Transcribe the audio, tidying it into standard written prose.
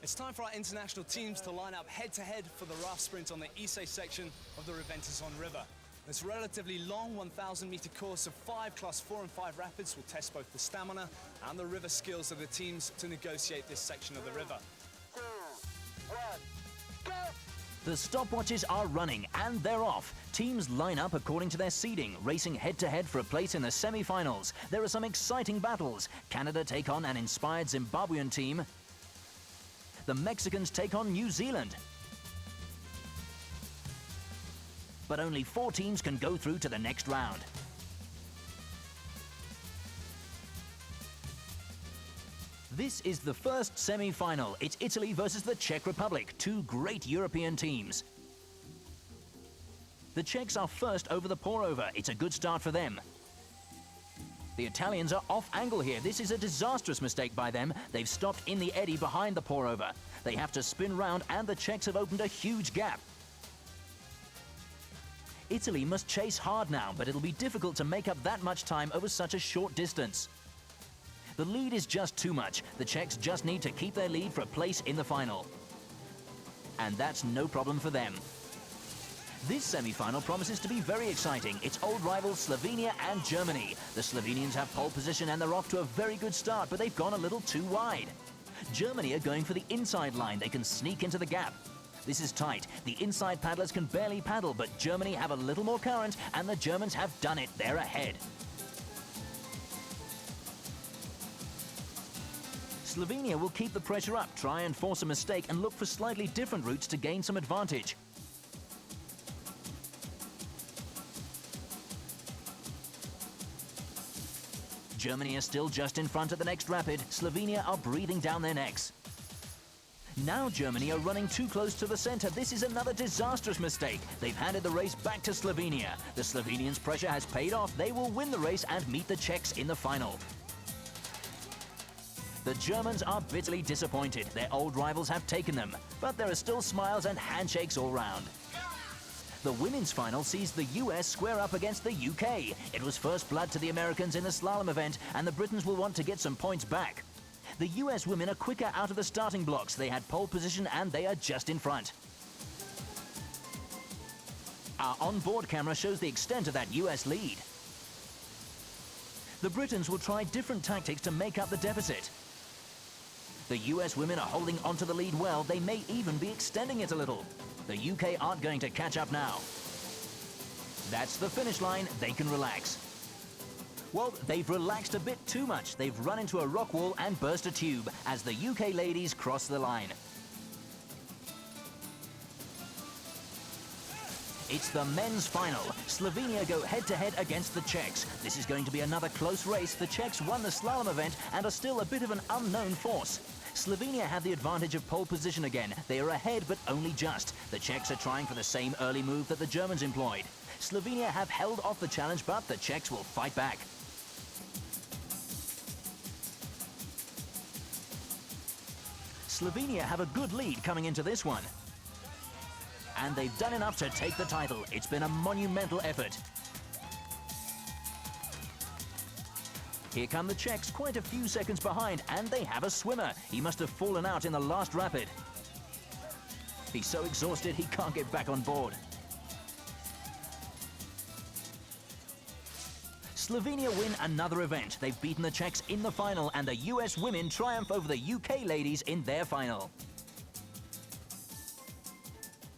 It's time for our international teams to line up head-to-head for the raft sprint on the Ise section of the Reventis-on River. This relatively long 1,000-meter course of 5 Class 4 and 5 rapids will test both the stamina and the river skills of the teams to negotiate this section of the river. 2, 1, go! The stopwatches are running and they're off. Teams line up according to their seeding, racing head-to-head for a place in the semi-finals. There are some exciting battles. Canada take on an inspired Zimbabwean team. The Mexicans take on New Zealand. But only 4 teams can go through to the next round. This is the first semi-final. It's Italy versus the Czech Republic, 2 great European teams. The Czechs are first over the pour-over. It's a good start for them. The Italians are off angle here. This is a disastrous mistake by them. They've stopped in the eddy behind the pour-over. They have to spin round and the Czechs have opened a huge gap. Italy must chase hard now, but it'll be difficult to make up that much time over such a short distance. The lead is just too much. The Czechs just need to keep their lead for a place in the final. And that's no problem for them. This semi-final promises to be very exciting. It's old rivals Slovenia and Germany. The Slovenians have pole position and they're off to a very good start, but they've gone a little too wide. Germany are going for the inside line. They can sneak into the gap. This is tight. The inside paddlers can barely paddle, but Germany have a little more current, and the Germans have done it. They're ahead. Slovenia will keep the pressure up, try and force a mistake, and look for slightly different routes to gain some advantage. Germany are still just in front at the next rapid. Slovenia are breathing down their necks. Now Germany are running too close to the center. This is another disastrous mistake. They've handed the race back to Slovenia. The Slovenians' pressure has paid off. They will win the race and meet the Czechs in the final. The Germans are bitterly disappointed. Their old rivals have taken them, but there are still smiles and handshakes all round. The women's final sees the US square up against the UK. It was first blood to the Americans in the slalom event, and the Britons will want to get some points back. The US women are quicker out of the starting blocks. They had pole position and they are just in front. Our onboard camera shows the extent of that US lead. The Britons will try different tactics to make up the deficit. The US women are holding onto the lead well. They may even be extending it a little. The UK aren't going to catch up now. That's the finish line. They can relax. Well, they've relaxed a bit too much. They've run into a rock wall and burst a tube as the UK ladies cross the line. It's the men's final. Slovenia go head-to-head against the Czechs. This is going to be another close race. The Czechs won the slalom event and are still a bit of an unknown force. Slovenia have the advantage of pole position again. They are ahead, but only just. The Czechs are trying for the same early move that the Germans employed. Slovenia have held off the challenge, but the Czechs will fight back. Slovenia have a good lead coming into this one. And they've done enough to take the title. It's been a monumental effort. Here come the Czechs, quite a few seconds behind, and they have a swimmer. He must have fallen out in the last rapid. He's so exhausted he can't get back on board. Slovenia win another event. They've beaten the Czechs in the final, and the US women triumph over the UK ladies in their final.